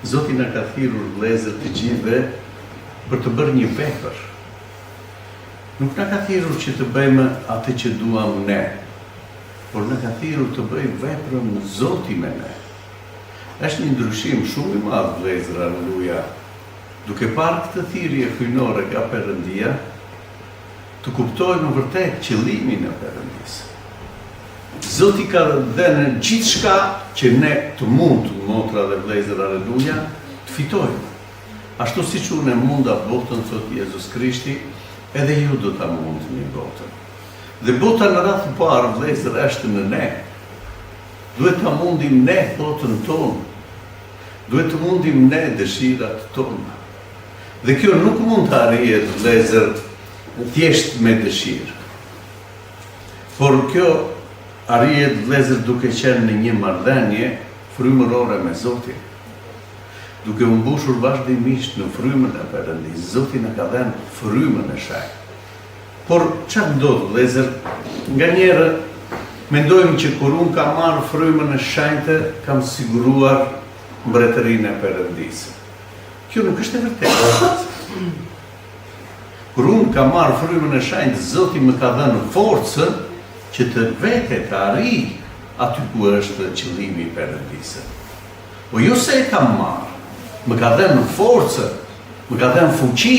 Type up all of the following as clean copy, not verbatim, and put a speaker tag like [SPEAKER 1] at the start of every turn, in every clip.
[SPEAKER 1] Zoti na ka thirrur vëllezër të gjithëve për të bërë një vepër. Nuk na ka thirrur që të bëjmë atë që duam ne, por na ka thirrur të bëjmë veprën Zoti me ne. Është një ndryshim shumë i madh vëllezër, aleluja. Duke parë këtë thirrje hyjnore nga Perëndia, të kuptojmë vërtet qëllimin e Perëndisë. Zoti ka dhënë gjithçka që ne të mund, motra dhe vëllezër, aleluja, të fitojmë. Ashtu siç unë munda botën, thot Jezus Krishti, edhe ju do ta mundni botën. Dhe bota në radhë të parë, vëllezër, është në ne. Duhet ta mundim ne botën tonë. Duhet të mundim ne dëshirat tona. Dhe kjo nuk mund të arrihet, vëllezër, thjesht me dëshirë. Por kjo arrihet, vëllezër, duke qenë në një marrëdhënie frymërore me Zotin. Duke u mbushur vazhdimisht në frymën e Perëndisë. Zoti na ka dhënë frymën e shenjtë. Por çfarë ndodh, vëllezër? Nganjëherë mendojmë që kur unë kam marrë frymën e shenjtë, kam siguruar mbretërinë e Perëndisë. Kjo nuk është e vërtetë. Kur unë kam marrë frymën e shenjtë, Zoti më ka dhënë forcën që të vete të arrij aty ku është qëllimi i Perëndisë. Po jo se e kam marrë, më ka dhënë forcë, më ka dhënë fuqi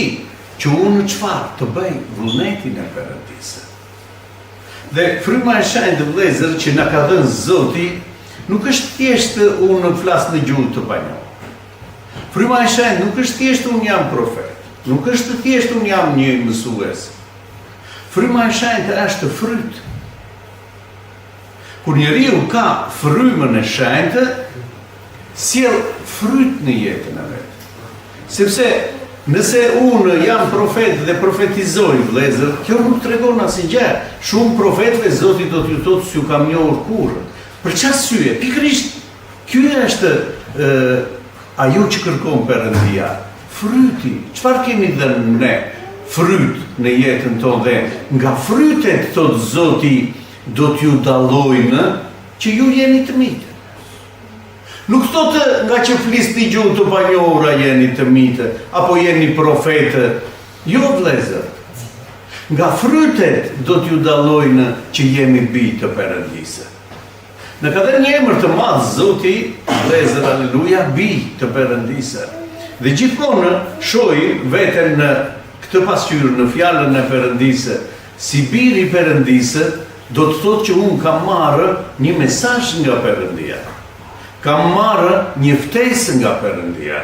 [SPEAKER 1] që unë çfarë të bëj vullnetin e Perëndisë. Dhe fryma e shenjtë, vëllezër, që na ka dhënë Zoti, nuk është thjesht unë flas në gjuhë të panjohur. Fryma e shenjtë nuk është thjesht unë jam profet, nuk është thjesht unë jam një mësues. Fryma e shenjtë është fryt. Kur njeriu ka frymën e shenjtë, sjell fryt në jetën e vet. Sepse nëse unë jam profet dhe profetizoj, vëllezër, kjo nuk tregon asgjë. Shumë profetëve Zoti do t'ju thotë s'ju kam njohur kurrë. Për çfarë arsye? Pikërisht ky është ajo që kërkon Perëndia. Fryti. Çfarë kemi dhënë ne? Fryt në jetën tonë, dhe nga frytet, thot Zoti, do t'ju dallojnë që ju jeni të mitë. Nuk thotë nga që flisni gjuhë të panjohura jeni të mitë, apo jeni profetë. Jo, vëllezër. Nga frytet do t'ju dallojnë që jemi bijë të Perëndisë. Në ka dhënë një emër të madh Zoti, vëllezër, aleluja, bijë të Perëndisë. Dhe gjithmonë shohim veten në këtë pasqyrë, në fjalën e Perëndisë, si biri i Perëndisë, do të thotë që unë kam marrë një mesazh nga Perëndia. Kam marrë një ftesë nga Perëndia.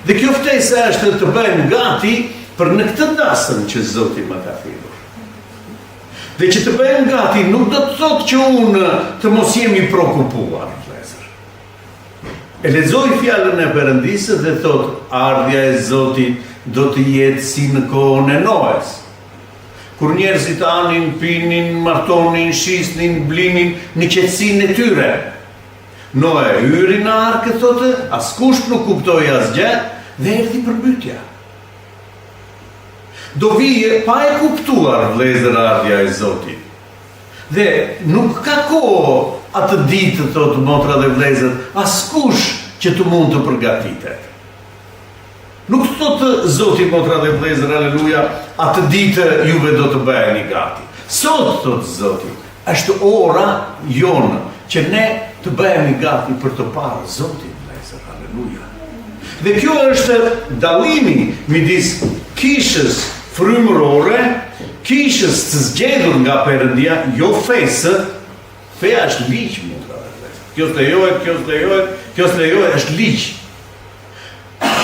[SPEAKER 1] Dhe kjo ftesë është të bëjmë gati për në këtë dasëm që Zoti më ka thirrur. Dhe që të bëjmë gati nuk do të thotë që unë të mos jemi prokupuar, vëllezër. E lexoj fjalën e Perëndisë dhe thotë, ardhja e Zotit do të jetë si në kohën e Noes. Kur njerëzit anin, pinin, martonin, shisnin, blinin në qetësinë e tyre. Noe hyri në arkë, thotë, askush nuk kuptoi asgjë dhe erdhi përmbytja. Do vije pa e kuptuar, vëllezër, ardhja e Zotit. Dhe nuk ka kohë atë ditë, thotë motra dhe vëllezër, askush që të mund të përgatitet. Nuk thotë Zoti, motra dhe vëllezër, aleluja, atë ditë juve do të bëheni gati. Sot, thotë Zoti, është ora jonë që ne të bëhemi gati për të parë Zotin, vëllezër, aleluja. Dhe kjo është dallimi midis kishës frymërore, kishës të zgjedhur nga Perëndia, jo fesë. Feja është ligj, motra dhe vëllezër. Kjo s'lejohet, kjo s'lejohet, kjo s'lejohet, është ligj.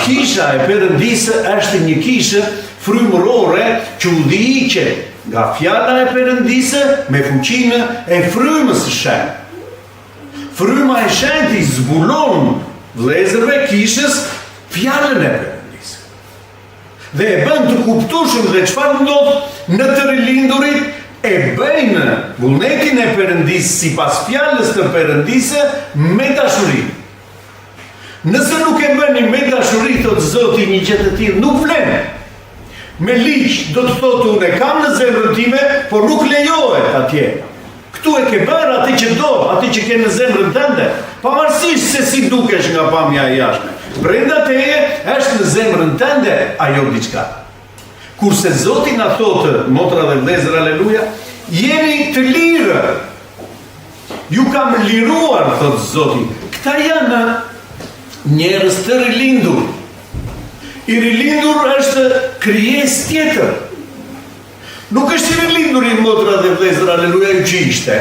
[SPEAKER 1] Kisha e Perëndisë është një kishë frymërore që udhëhiqet nga fjala e Perëndisë me fuqinë e frymës së shenjtë. Fryma e shenjtë i zbulon vëllezërve kishës fjalën e Perëndisë. Dhe e bën të kuptueshëm dhe çfarë ndodh në të rilindurit, e bëjnë vullnetin e Perëndisë sipas fjalës të Perëndisë me dashuri. Nëse nuk e bëni me dashuri, thotë Zoti, një gjë të tillë nuk vlen. Me ligj do të thotë unë kam në zemrën time, por nuk lejohet atje. Tu e ke bërë atë që do, atë që ke në zemrën tënde, pavarësisht se si dukesh nga pamja e jashtme. Brenda teje është në zemrën tënde ajo diçka. Kurse Zoti na thotë, motra dhe vëllezër, aleluja, jeni të lirë. Ju kam liruar, thotë Zoti. Këta janë njerëz të rilindur. I rilindur është krijesë tjetër. Nuk është i rilindur i motra dhe vëllezër, aleluja, ju që ishte.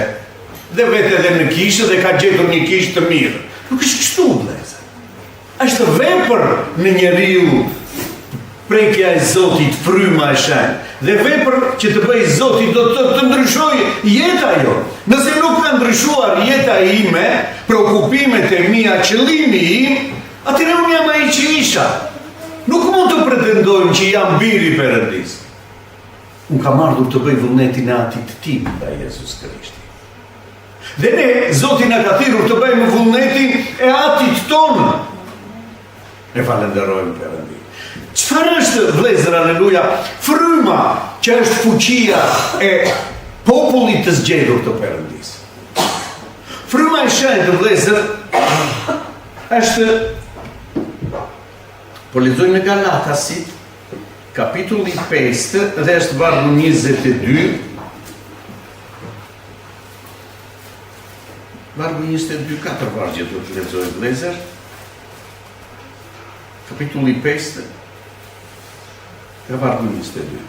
[SPEAKER 1] Dhe vetë edhe në kishë dhe ka gjetur një kishë të mirë. Nuk është kështu, vëllezër. Është vepër në njeriu prekja e Zotit, fryma e shenjtë. Dhe vepër që të bëj Zoti do të ndryshoj jeta jo. Nëse nuk ka ndryshuar jeta ime, preokupimet e mia, qëllimi im, atëherë unë jam ai që isha. Nuk mund të pretendojmë që jam biri i Perëndis. Unë kam ardhur të bëj vullnetin e Atit tim nga Jezus Krishti. Dhe ne, Zoti na ka thirrur të bëjmë vullnetin e Atit tonë. Ne falenderojmë Perëndin. Çfarë është, vëllezër, aleluja, fryma që është fuqia e popullit të zgjedhur të Perëndis? Fryma e shenjtë, vëllezër, është, po lexojmë në Galatasit, kapitulli 5 dhe është vargu 22. Vargu 22, 4 vargje do të lexojmë, vëllezër. Kapitulli 5 nga vargu 22.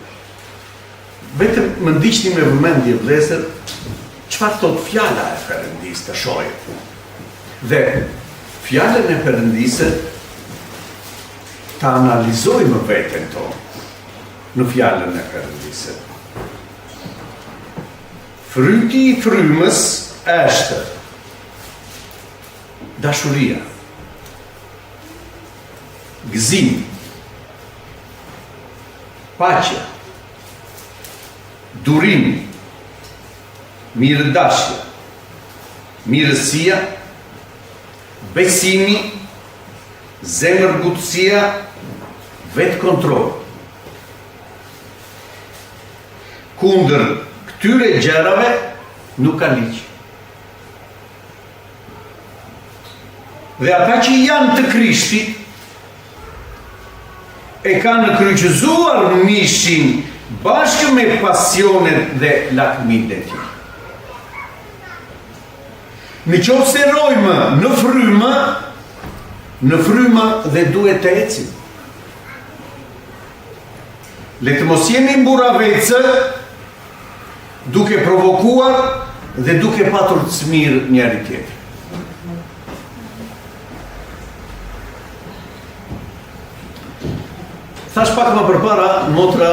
[SPEAKER 1] Vetëm më ndiqni me vëmendje, vëllezër, çfarë thot fjala e Perëndisë të shohim. Dhe fjalën e Perëndisë ta analizojmë veten tonë në fjalën e Perëndisë. Fryti i frymës është dashuria, gëzim, paqja, durim, mirëdashja, mirësia, besimi, zemërgutësia, vetë kontrol. Kundër këtyre gjërave nuk ka ligj. Dhe ata që janë të Krishtit e kanë kryqëzuar mishin bashkë me pasionet dhe lakmitë e tij. Në qoftë se rojmë në frymë dhe duhet të ecim. Le të mos jemi mburavecë duke provokuar dhe duke patur të smirë njëri tjetrin. Thash pak më përpara, motra,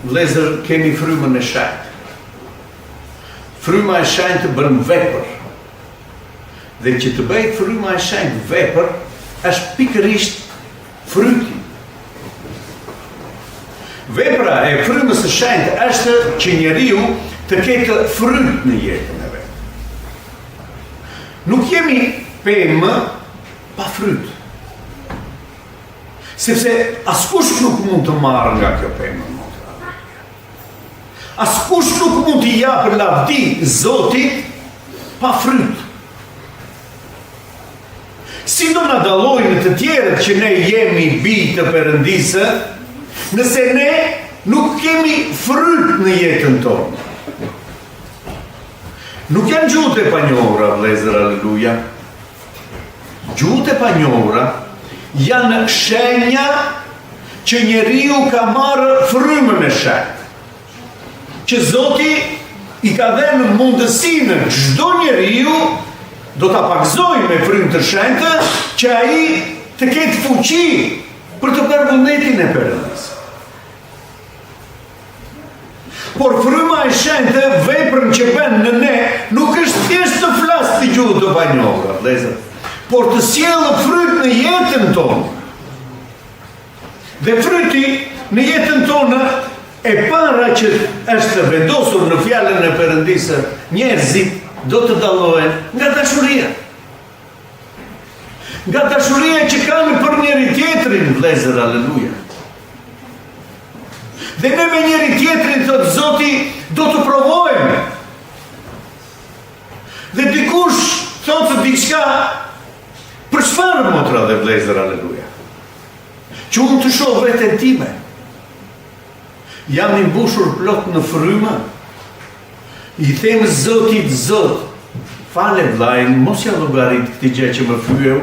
[SPEAKER 1] vëllezër, kemi frymën e shenjtë. Fryma e shenjtë bën vepër. Dhe që të bëj fryma e shenjtë vepër, është pikërisht fryti. Vepra e frymës së shenjtë është që njeriu të ketë fryt në jetën e vet. Nuk jemi pemë pa fryt. Sepse askush nuk mund të marrë nga kjo pemë. Askush nuk mund t'i japë lavdi Zotit pa fryt. Si do na dallojnë të tjerët që ne jemi bijë të Perëndisë, nëse ne nuk kemi fryt në jetën tonë? Nuk janë gjuhët e panjohura, vëllezër, aleluja. Gjuhët e panjohura janë shenja që njeriu ka marrë frymën e shenjtë. Që Zoti i ka dhënë mundësinë çdo njeriu do ta pagzojë me frymë të shenjtë që ai të ketë fuqi për të bërë vullnetin e Perëndisë. Por fryma e shenjtë, veprën që bën në ne, nuk është thjesht të flasë të gjuhë të panjohura, vëllezër, por të sjellë fryt në jetën tonë. Dhe fryti në jetën tonë e para që është vendosur në fjalën e Perëndisë, njerëzit do të dallohen nga dashuria. Nga dashuria që kanë për njëri tjetrin, vëllezër, aleluja. Dhe ne me njëri tjetrin, thotë Zoti, do të provojmë. Dhe dikush thotë diçka, për çfarë motra dhe vlezër, aleluja? Që unë të shoh veten time. Jam i mbushur plot në frymë. I them Zotit, Zot, fale vllajin, mos ja llogarit këtë gjë që më fyeu,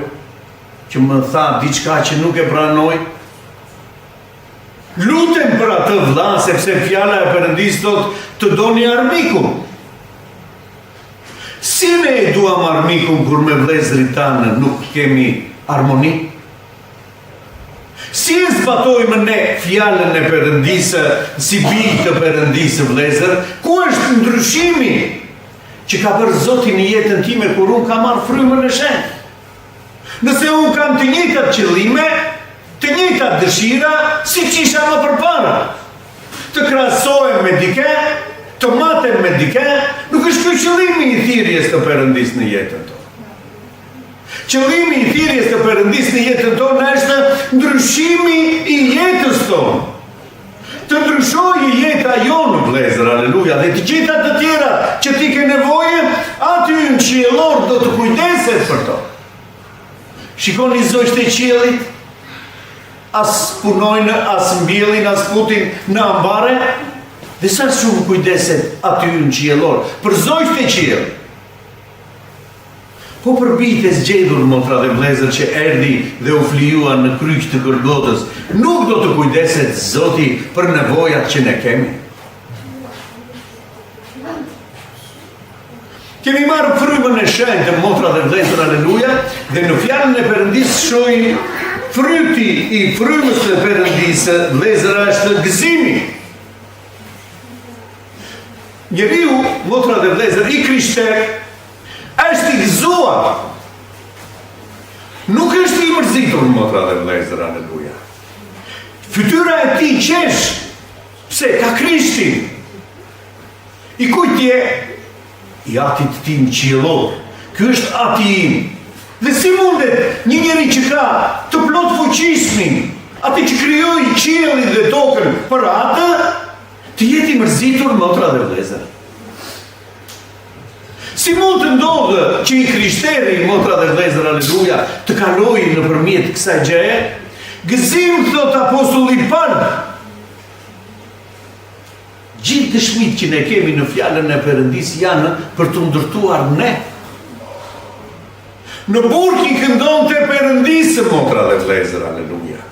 [SPEAKER 1] që më tha diçka që nuk e pranoj. Lutem për atë vlla, sepse fjala e Perëndis thotë të doni armikun. Si ne e duam armikun kur me vlezërit tanë nuk kemi harmoni? Si e zbatojmë ne fjalën e Perëndisë si bijë të Perëndisë, vlezër? Ku është ndryshimi që ka bërë Zoti në jetën time kur unë kam marrë frymën e shenjtë? Nëse unë kam të njëjtat qëllime, të njëjtat dëshira, si që isha më përpara, të krahasohem me dikë, të matem me dikë, nuk është ky qëllimi i thirrjes të Perëndisë në jetën tonë. Qëllimi i thirrjes të Perëndis në jetën tonë është ndryshimi i jetës tonë. Të ndryshojë jeta jonë, vlezër, aleluja, dhe të gjitha të tjera që ti ke nevojë, aty në qiellor do të kujdeset për to. Shikoni zogjtë e qiellit, as punojnë, as mbjellin, as putin në ambare, dhe sa shumë kujdeset aty në qiellor për zogjtë e qiellit. Po për bijtë e zgjedhur, motra dhe vlezër, që erdhi dhe u flijua në kryq të Golgotës, nuk do të kujdeset Zoti për nevojat që ne kemi. Kemi marrë frymën e shenjtë, motra dhe vlezër, aleluja, dhe në fjalën e Perëndisë shohim fryti i frymës së Perëndisë, vlezër, është gëzimi. Njeriu, motra dhe vlezër, i krishterë, është i gëzuar. Nuk është i mërzitur, motra dhe vlezër, aleluja. Fytyra e tij qesh. Pse? Ka Krishtin. I kujt je? I atit tim qiellor. Ky është ati im. Dhe si mundet një njeri që ka të plot fuqishmin, ati që krijoi qiellin dhe tokën për atë, të jetë i mërzitur, motra dhe vlezër? Si mund të ndodhë që i krishteri, motra dhe vlezër, aleluja, të kalojë nëpërmjet kësaj gjëje? Gëzim, thot apostulli Paul. Gjithë dëshmit që ne kemi në fjalën e Perëndisë janë për të ndërtuar ne. Në burg i këndonte Perëndisë, motra dhe vlezër, aleluja.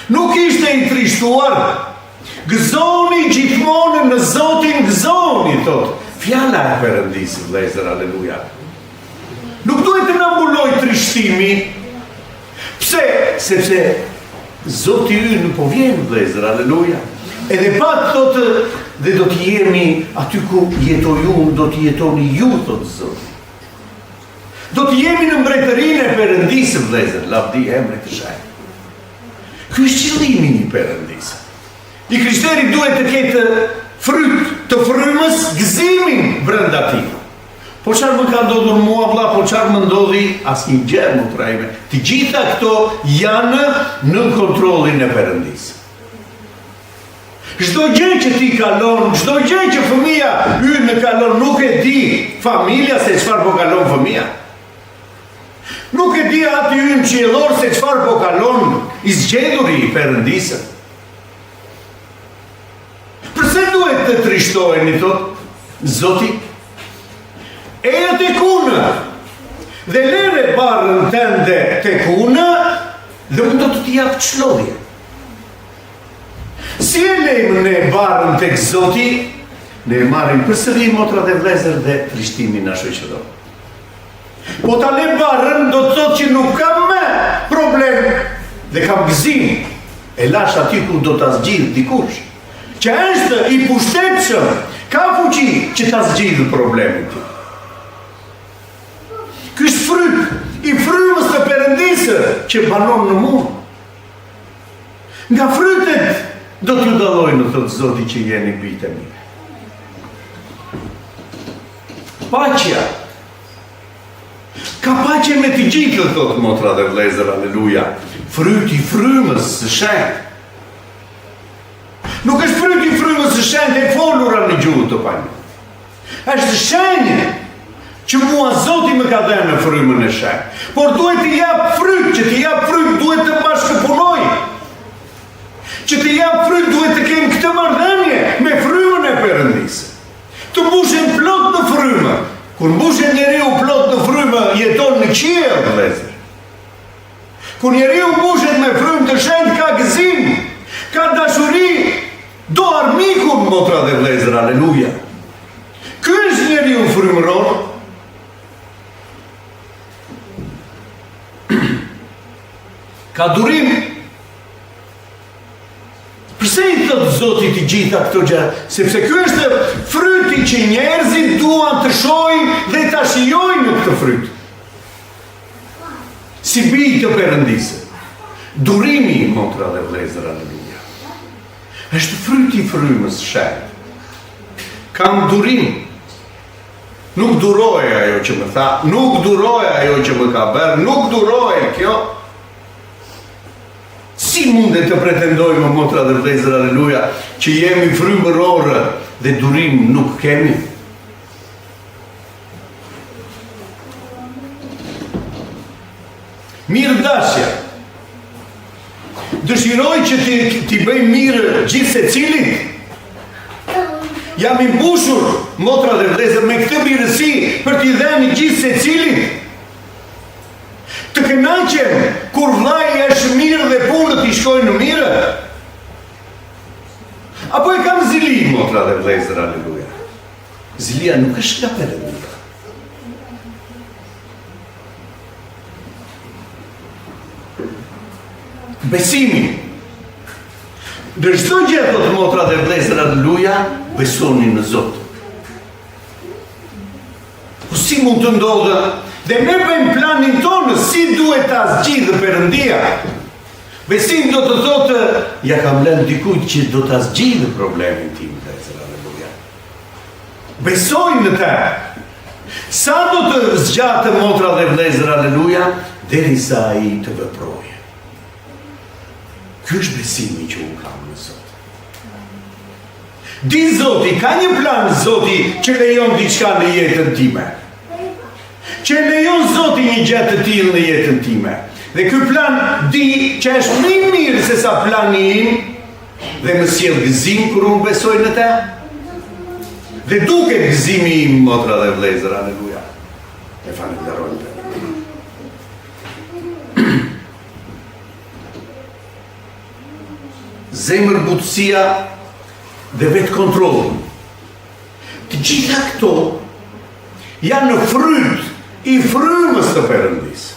[SPEAKER 1] Nuk ishte i trishtuar. Gëzoni gjithmonë në Zotin, gëzoni, thot fjala e Perëndisë, vlezër, aleluja. Nuk duhet të na mbuloj trishtimi. Pse? Sepse Zoti ynë po vjen, vlezër, aleluja. Edhe pak thotë, dhe do të jemi aty ku jetoj unë, do të jetoni ju, thotë Zoti. Do të jemi në mbretërinë e Perëndisë, vlezër, lavdi emrit të shenjtë. Ky është qëllimi i Perëndisë. I krishteri duhet të ketë fryt të frymës, gëzimin brenda tij. Po çfarë më ka ndodhur mua, vlla, po çfarë më ndodhi, asnjë gjë, motra ime. Të gjitha këto janë në kontrollin e Perëndisë. Çdo gjë që ti kalon, çdo gjë që fëmia ynë kalon, nuk e di familja se çfarë po kalon fëmia. Nuk e di aty ynë qiellor se çfarë po kalon i zgjedhuri i Perëndisë. Përse duhet të trishtoheni, thot Zoti? Eja tek unë, dhe lere barën tënde tek unë, dhe unë do të t'i jap çlodhje. Si e lejmë ne barën tek Zoti, ne e marrim përsëri, motra dhe vlezër, dhe trishtimin na shoqëron. Po ta le barën, do të thotë që nuk kam më problem, dhe kam gëzim. E lash aty ku do ta zgjidh dikush, që është i pushtetshëm, ka fuqi që ta zgjidhë problemin ti. Ky është fryt i frymës së Perëndisë që banon në mua. Nga frytet do t'ju dallojnë, thot Zoti, që jeni bijtë e mi. Paqja. Ka paqe me të gjithë, thot motra dhe vlezër, aleluja. Fryti i frymës së shenjtë. Nuk është fryti i frymës së shenjtë e folura në gjuhë të panjë. Është shenjë që mua Zoti më ka dhënë në frymën e shenjë. Por duhet të jap fryt, që të jap fryt duhet të bashkëpunoj. Që të jap fryt duhet të kem këtë marrëdhënie me frymën e Perëndisë. Të mbushen plot në frymë. Kur mbushen njeriu plot në frymë, jeton në qiell, vëllezër. Kur njeriu mbushet me frymë të shenjtë, ka gëzim, ka dashuri, do armikun, motra dhe vëllezër, aleluja. Ky është njeriu frymëror. Ka durim. Pse i thot Zoti të gjitha këto gjëra? Sepse ky është fryti që njerëzit duan të shohin dhe ta shijojnë në këtë fryt. Si bij të Perëndisë. Durimi, motra dhe vëllezër, aleluja. Është fryti i frymës shenjtë. Kam durim. Nuk duroj ajo që më tha, nuk duroj ajo që më ka bërë, nuk duroj kjo. Si mundet të pretendojmë, motra dhe vëllezër, aleluja, që jemi frymërorë dhe durim nuk kemi? Mirë dashja. Dëshiroj që ti bëj mirë gjithë secilit. Jam i mbushur, motra dhe vëllezër, me këtë mirësi për t'i dhënë gjithë secilit. Të kënaqem kur vllai është mirë dhe punët i shkojnë mirë. Apo e kam zili, motra dhe vëllezër, aleluja. Zilia nuk është nga Perëndia. Besimi. Dhe çdo gjë, thot motra dhe vëllezër, aleluja, besoni në Zot. Po si mund të ndodhë? Dhe ne bëjmë planin tonë, si duhet ta zgjidhë Perëndia. Besim do të thotë, ja kam lënë dikujt që do ta zgjidhë problemin tim, vëllezër, aleluja. Besoj në të. Sa do të zgjatë, motra dhe vëllezër, aleluja, derisa ai të veprojë. Ky është besimi që unë kam në Zot. Di Zoti, ka një plan Zoti që lejon diçka në jetën time. Që lejon Zoti një gjë të tillë në jetën time. Dhe ky plan di që është më i mirë se sa plani im dhe më sjell gëzim kur unë besoj në të. Dhe duke gëzimi im, motra dhe vëllezër, aleluja. E falenderoj të. Zemër butësia dhe vetë kontrol. Të gjitha këto janë në fryt i frymës të Perëndisë.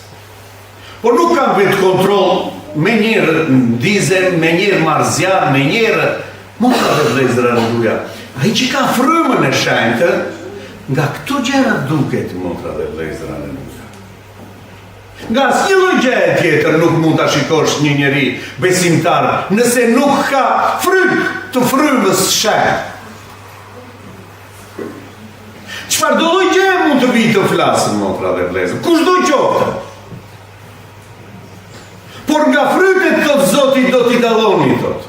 [SPEAKER 1] Por nuk kam vetë kontrol, me njerë ndizem, me njerë marzjar, me njerë motra dhe vëllezër, aleluja. Ai që ka frymën e shenjtë, nga këto gjëra duket, motra dhe vëllezër, aleluja. Nga asnjë lloj gjëje tjetër nuk mund ta shikosh një njeri besimtar nëse nuk ka fryt të frymës shenjtë. Çfarë do lloj gjëje mund të vijë të flasën, motra dhe vëllezër? Kushdo qoftë. Por nga frytet, thot Zoti, do t'i dalloni, thot.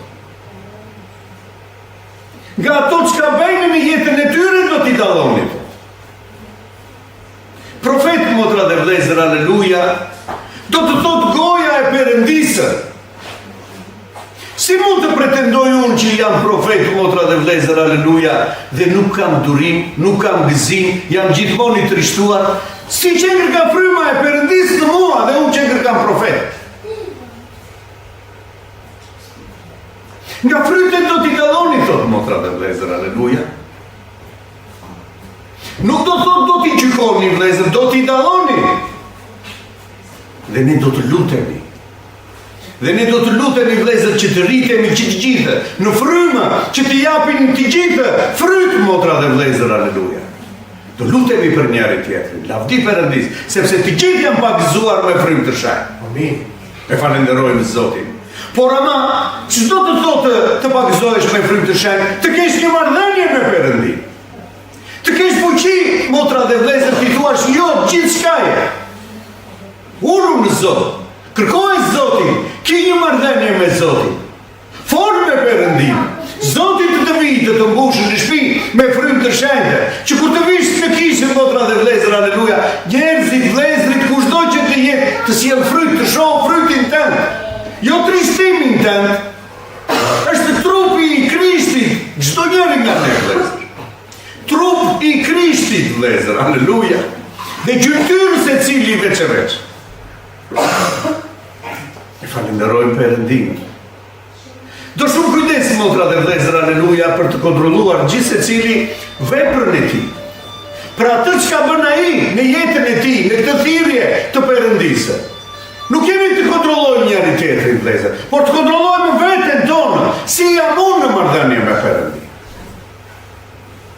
[SPEAKER 1] Nga ato çka bëjnë në jetën e tyre do t'i dalloni, thot. Profet, motra dhe vëllezër, aleluja, do të thot goja e Perëndisë. Si mund të pretendoj unë që jam profet, motra dhe vëllezër, aleluja, dhe nuk kam durim, nuk kam gëzim, jam gjithmonë i trishtuar, si qenë nga fryma e Perëndisë në mua dhe unë qenë kam profet. Nga frytet do t'i dalloni, thot motra dhe vëllezër, aleluja. Nuk do thot do t'i gjykoni, vëllezër, do t'i dalloni. Dhe ne do të lutemi. Dhe ne do të lutemi, vëllezër, që të rritemi që të gjithë në frymë, që të japin të gjithë fryt, motra dhe vëllezër, aleluja. Do lutemi për njëri tjetrin, lavdi Perëndisë, sepse të gjithë janë pagëzuar me frymë të shenjtë. Amin. E falenderojmë Zotin. Por ama, çdo të thotë të pagëzohesh me frymë të shenjtë, të kesh një marrëdhënie me Perëndin. Të kesh fuqi, motra dhe vëllezër, ti thuash jo gjithçkaje. Ulu në Zot. Kërkoj Zotin, ki një marrëdhënie me Zotin. Fol me Perëndin. Zoti të vijë të
[SPEAKER 2] të mbushën në shtëpi me frymë të shenjtë, që kur të vish në kishë motra dhe vëllezër, aleluja, njerëzit, vëllezërit, kushdo që të jetë, të sjell fryt, të shohë frytin tënd, jo tristimin tënd, është trupi i Krishtit, çdo njeri nga ne, vëllezër. Trup i Krishtit, vëllezër, aleluja, dhe gjytyrës e cili veç e veç. E falenderojmë Perëndin. Do shumë kujdes, motra dhe vëllezër, aleluja, për të kontrolluar gjithë secili veprën e tij. Për atë çka bën ai në jetën e tij, në këtë thirrje të Perëndisë. Nuk kemi të kontrollojmë njëri tjetrin, vëllezër, por të kontrollojmë veten tonë, si jam unë në marrëdhënie me Perëndin.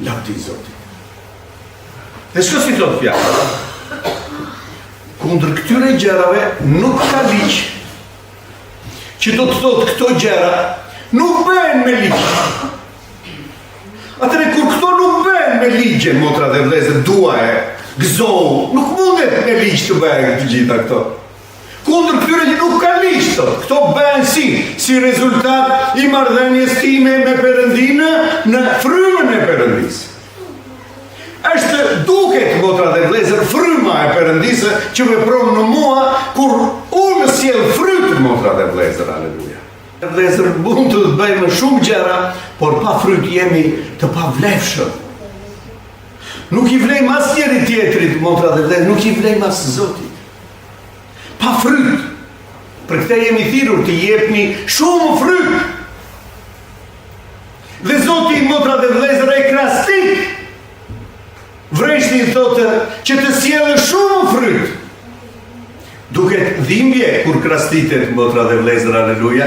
[SPEAKER 2] Lavdi Zotit. Dhe shko si thot fjala, kundër këtyre gjërave nuk ka ligj, që do të thotë këto gjëra nuk bëhen me ligj. Atëre kur këto nuk bëhen me ligje, motra dhe vëllezër, duaje, gëzohu, nuk mundet me ligj të bëhen të gjitha këto. Kundër këtyre që nuk ka ligj, këto bëhen si rezultat i marrëdhënies time me Perëndinë në frymën e Perëndisë. Është duket, motra dhe vëllezër, fryma e Perëndisë që vepron në mua kur unë sjell fryt, motra dhe vëllezër, aleluja. Vëllezër, mund të bëjmë shumë gjëra, por pa fryt jemi të pavlefshëm. Nuk i vlejmë as njëri tjetrit, motra dhe vëllezër, nuk i vlejmë as Zotit. Pa fryt. Për këtë jemi thirrur të jepni shumë fryt. Dhe Zoti, motra dhe vëllezër, e krastit vreshtin thotë që të sjellë shumë fryt. Duket dhimbje kur krastitet, motra dhe vëllezër, aleluja.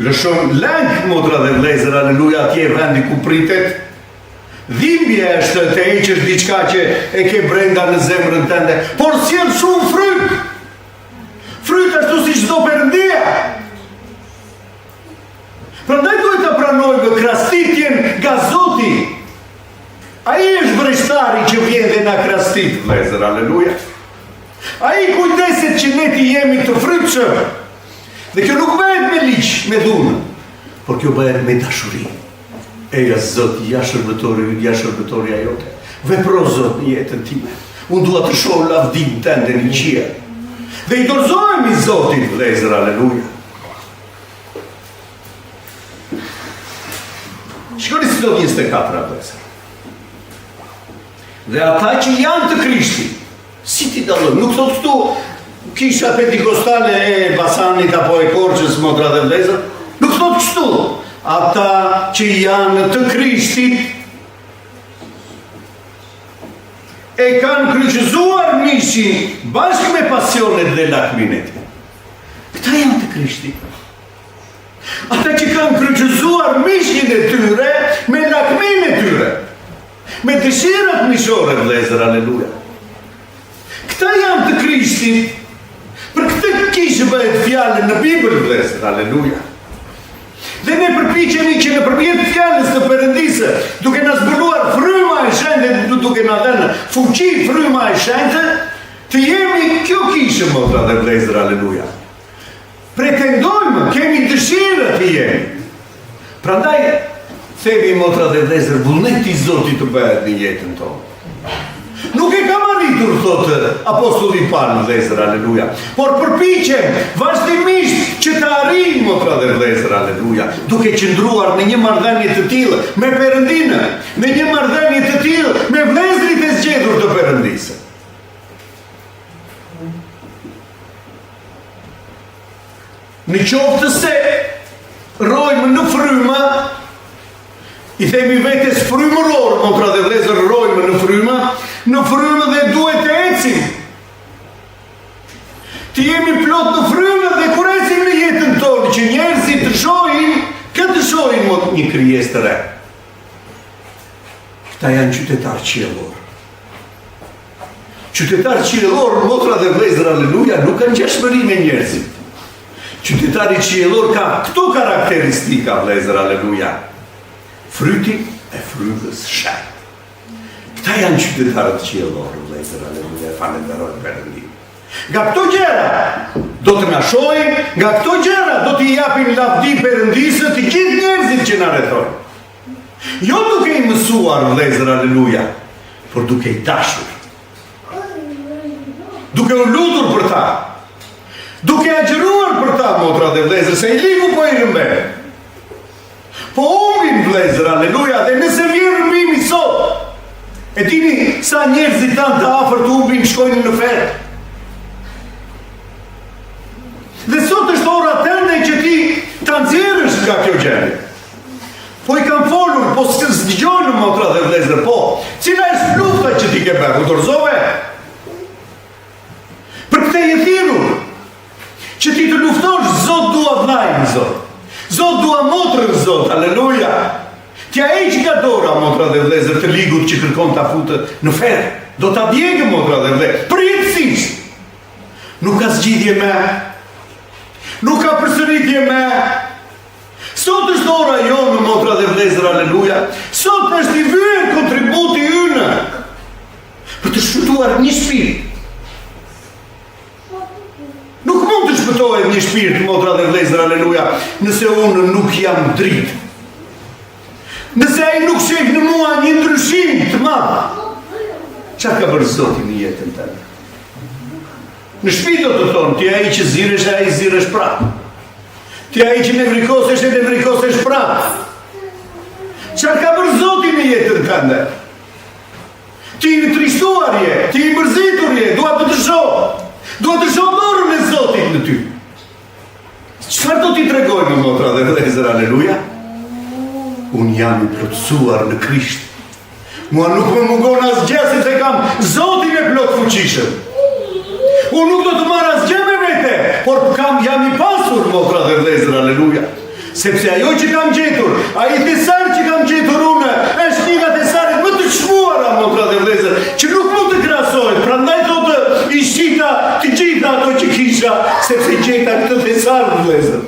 [SPEAKER 2] Lëshon lang, motra dhe vëllezër, aleluja, atje vendi ku pritet. Dhimbje është të heqësh diçka që e ke brenda në zemrën tënde, por sjell shumë fryt. Fryt ashtu si çdo perëndia. Prandaj duhet ta pranojmë krastitjen nga Zoti. Ai është vreshtari që vjen dhe na krastit, vëllezër, aleluja. Ai kujdeset që ne të jemi të frytshëm. Dhe kjo nuk bëhet me ligj, me dhunë, por kjo bëhet me dashuri. Eja Zot, ja shërbëtorja jote. Vepro Zot në jetën time. Unë dua të shoh lavdinë tënde në qiell. Dhe i dorëzohemi Zotit, vëllezër, aleluja. Shikoni si do 24, vëllezër. Dhe ata që janë të Krishtit, si ti dallon? Nuk thot këtu kisha pentikostale e Basanit apo e Korçës, motra dhe vëllezër. Nuk thot kështu. Ata që janë të Krishtit e kanë kryqëzuar mishin bashkë me pasionet dhe lakminet. Këta janë të Krishtit. Ata që kanë kryqëzuar mishin e tyre me lakmin e tyre, me dëshirat mishore, vëllezër, aleluja. Këta janë të Krishtit. Për këtë kishë bëhet fjallën në Bibël, vëllezër, aleluja. Dhe ne përpiqemi që nëpërmjet fjalës të Perëndisë, duke na zbuluar fryma e shenjtë, duke na dhënë fuqi fryma e shenjtë, të jemi kjo kishë, motra dhe vëllezër, aleluja. Pretendojmë, kemi dëshirë të jemi. Prandaj themi, motra dhe vëllezër, vullneti i Zotit të bëhet në jetën tonë. Nuk e kam arritur, thotë apostulli Paul, vëllezër, aleluja, por përpiqem vazhdimisht që të arrij, motra dhe vëllezër, aleluja, duke qëndruar në një marrëdhënie të tillë me Perëndinë, në një marrëdhënie të tillë me vëllezërit e zgjedhur të Perëndisë. Në qoftë se rojmë në frymë, i themi vetes frymëror, motra dhe vëllezër, rojmë në frymë dhe duhet të ecim. Të jemi plot në frymë dhe kur ecim në jetën tonë, që njerëzit të shohin, këtë shohin një krijesë të re. Këta janë qytetarë qiellor. Qytetarë qiellor, motra dhe vëllezër, aleluja, nuk kanë ngjashmëri me njerëzit. Qytetari qiellor ka këto karakteristika, vëllezër, aleluja. Fryti e frymës shenjtë. Këta janë qytetarët qiellor, vëllezër, aleluja, falenderojmë Perëndin. Nga këto gjëra do të na shohin, nga këto gjëra do t'i japin lavdi Perëndisë të gjithë njerëzit që na rrethojnë. Jo duke I mësuar vëllezër, aleluja, por duke I dashur. Duke u lutur për ta. Duke agjëruar për ta, motra dhe vëllezër, se I ligu po I rëmbe. Po umbin vëllezër, aleluja, dhe nëse vjen rëmbimi sot, e dini sa njerëzit tanë të afërt umbin shkojnë në ferë. Dhe sot është ora tënde që ti ta nxjerrësh nga kjo gjendje. Po I kam folur, po s'dëgjojnë motra dhe vëllezër, po. Cila është lufta që ti ke bërë? U dorëzove? Për këtë je thirrur. Që ti të luftosh, Zot dua vllajin, Zot. Zot dua motrën, Zot. Aleluja. T'ja heq nga dora motra dhe vëllezër të ligut që kërkon ta futë në ferë. Do ta djegë motra dhe vëllezër. Përjetësisht. Nuk ka zgjidhje me. Nuk ka përsëritje me. Sot është ora jonë, motra dhe vëllezër, aleluja. Sot është I vyer kontributi ynë për të shpëtuar një shpirt. Nuk mund të shpëtohet një shpirt, motra dhe vëllezër, aleluja, nëse unë nuk jam dritë. Nëse ai nuk shef në mua një ndryshim të madh. Çfarë ka bërë Zoti në jetën tënde? Në shtëpi do të thonë, ti ai që ziresh, ai ziresh prapë. Ti ai që nevrikosesh, e nevrikosesh prapë. Çfarë ka bërë Zoti në jetën tënde? Ti I trishtuar je, ti I mërzitur je, dua të shoh. Dua të shoh dorën e Zotit në ty. Çfarë do t'i tregojmë, motra dhe vëllezër, aleluja? Unë jam I plotësuar në Krisht. Mua nuk më mungon asgjë sepse kam Zotin e plot fuqishëm. Unë nuk do të marr asgjë me vete, por jam I pasur, motra dhe vëllezër, aleluja. Sepse ajo që kam gjetur, ai thesar që kam gjetur unë, është një nga thesaret më të çmuara, motra dhe vëllezër, që nuk mund të krahasohet. Prandaj do të I shita të gjitha ato që kisha, sepse gjeta këtë thesar, vëllezër,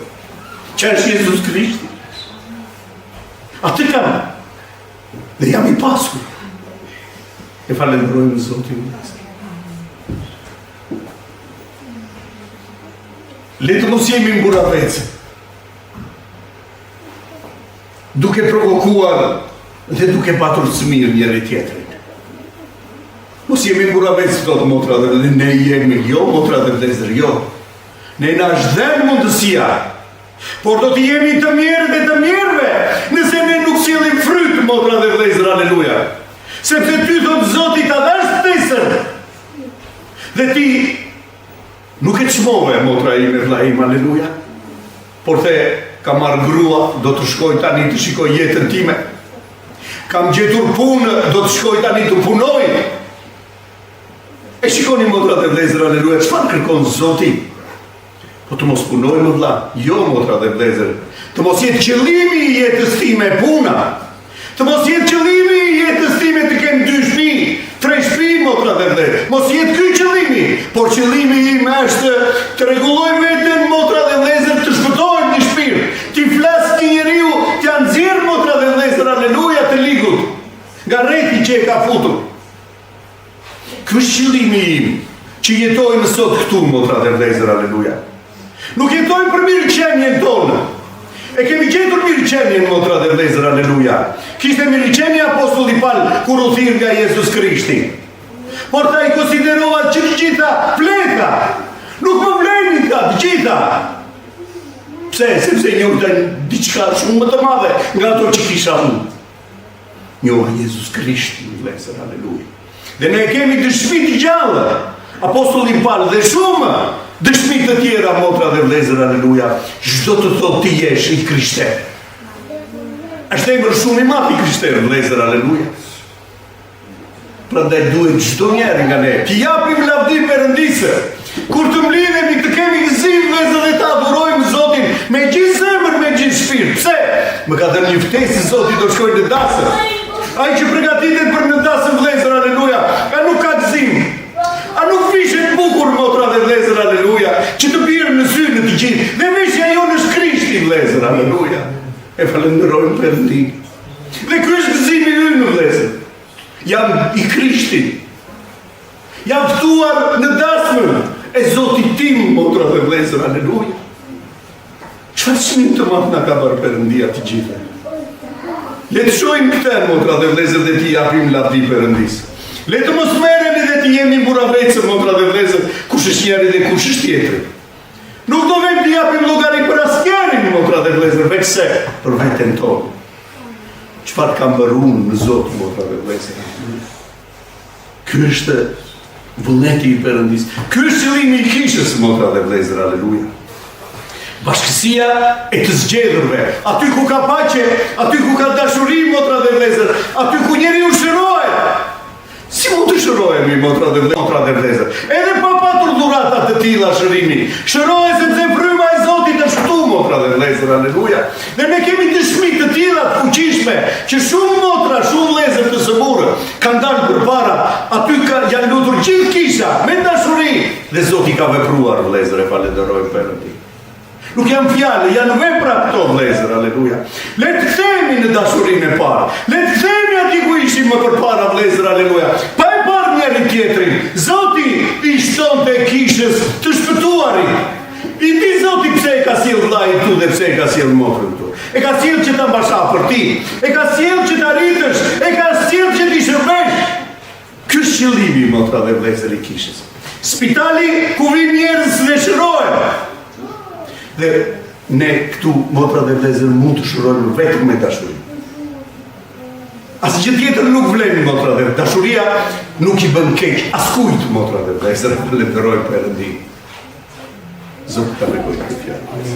[SPEAKER 2] që është Jezus Krishti. Atë kam, dhe jam I pasur. E falenderojmë Zotin, vëllezër. Le të mos jemi mburavecë, duke provokuar dhe duke patur smirë njëri tjetrin. Mos jemi mburavecë, thotë motra dhe ne jemi, jo motra dhe vëllezër, jo. Ne na është dhënë mundësia, por do të jemi të mirë dhe të mirëve, nëse ne nuk sjellim fryt, motra dhe vëllezër, aleluja. Sepse ty thotë Zoti ta dash tesën. Dhe ti nuk e çmove, motra ime, vëlla im, aleluja. Por the kam marrë grua, do të shkoj tani të shikoj jetën time. Kam gjetur punë, do të shkoj tani të punoj. E shikoni, motra dhe vëllezër, aleluja, çfarë kërkon Zoti? Po të mos punoj, më vëlla. Jo, motra dhe vëllezër. Të mos jetë qëllimi I jetës time puna. Të mos jetë qëllimi I jetës time të kem 2 shtëpi, 3 shtëpi, motra dhe vëllezër. Mos jetë ky qëllimi, por qëllimi im është të rregulloj veten, motra dhe vëllezër, të shpëtohet një shpirt. Ti flas një njeriu, t'ja nxjerr, motra dhe vëllezër, aleluja, të ligut, nga rreti që e ka futur. Ky është qëllimi im, që jetojmë sot këtu, motra dhe vëllezër, aleluja. Nuk jetojmë për mirëqenien tonë. E kemi gjetur mirëqenien, motra dhe vëllezër, aleluja. Kishte mirëqenie apostulli Paul kur u thirr nga Jezus Krishti. Por ta I konsiderova që të gjitha fleta. Nuk më vlenin ta të gjitha. Pse? Sepse njohta diçka shumë më të madhe nga ato që kisha unë. Njoha Jezus Krishti, vëllezër, aleluja. Dhe ne kemi dëshmi të gjallë, apostulli Paul dhe shumë dëshmi të tjera, motra dhe vëllezër, aleluja. Çdo të thotë ti jesh I krishter. Është emër shumë I madh I krishter, vëllezër, aleluja. Prandaj duhet çdo njeri nga ne t'i japim lavdi Perëndisë. Kur të mlidhemi të kemi gëzim, vëllezër, dhe ta adhurojmë Zotin me gjithë zemër, me gjithë shpirt. Pse? Më ka dhënë një ftesë Zoti do shkojë në dasëm. Ai që përgatitet për në dasëm, vëllezër, aleluja, a nuk ka gëzim? A nuk vishet bukur, motra dhe vëllezër, aleluja, që të bjerë në sy në të gjithë? Dhe veshja jonë është Krishti, vëllezër, aleluja. E falenderojmë Perëndin. Dhe ky është gëzimi ynë, vëllezër. Jam I Krishtit. Jam ftuar në dasmën e Zotit tim, motra dhe vëllezër, aleluja. Çfarë çmim të madh na ka bërë Perëndia të gjithë? Le të shojmë këtë, motra dhe vlezër, dhe ti japim lavdi Perëndis. Le të mos merremi dhe të jemi buravecë, motra dhe vlezër, kush është njëri dhe kush është tjetri. Nuk do vem të japim llogari për asnjërin, motra dhe vlezër, veç se për veten tonë. Çfarë kam bërë unë në Zot, motra dhe vlezër? Ky është vullneti i Perëndis. Ky është qëllimi i kishës, motra dhe vlezër, aleluja. Bashkësia e të zgjedhurve, aty ku ka paqe, aty ku ka dashuri, motra dhe vlezër, aty ku njeriu shërohet. Si mund të shërohemi, motra dhe vlezër? Edhe pa patur dhurata të tilla shërimi. Shërohet sepse fryma e Zotit është këtu, motra dhe vlezër, aleluja. Dhe ne kemi dëshmi të tilla të fuqishme që shumë motra, shumë vlezër të sëmurë kanë dalë përpara, aty janë lutur gjithë kisha me dashuri dhe Zoti ka vepruar, vlezër, e falenderojmë Perëndin. Nuk janë fjalë, janë vepra këto, vlezër, aleluja. Le të kthehemi në dashurinë e parë. Le të kthehemi aty ku ishim më përpara, vlezër, aleluja. Pa e parë njëri tjetrin. Zoti i shtonte kishës të shpëtuarit. I di Zoti pse e ka sjell vllai tu dhe pse e ka sjell motrën tu. E ka sjell që ta mbashaf për ti. E ka sjell që ta rritësh. E ka sjell që ti shërbesh. Ky është qëllimi, motra dhe vlezër, i kishës. Spitali ku vin njerëz dhe shërohen. Dhe ne këtu, motra dhe vlezër, mund të shërojmë vetëm me dashuri. Asgjë tjetër nuk vlen, motra dhe vlezër. Dashuria nuk i bën keq askujt, motra dhe vlezër, falenderoj Perëndin. Zoti ta rregojë këtë fjalë.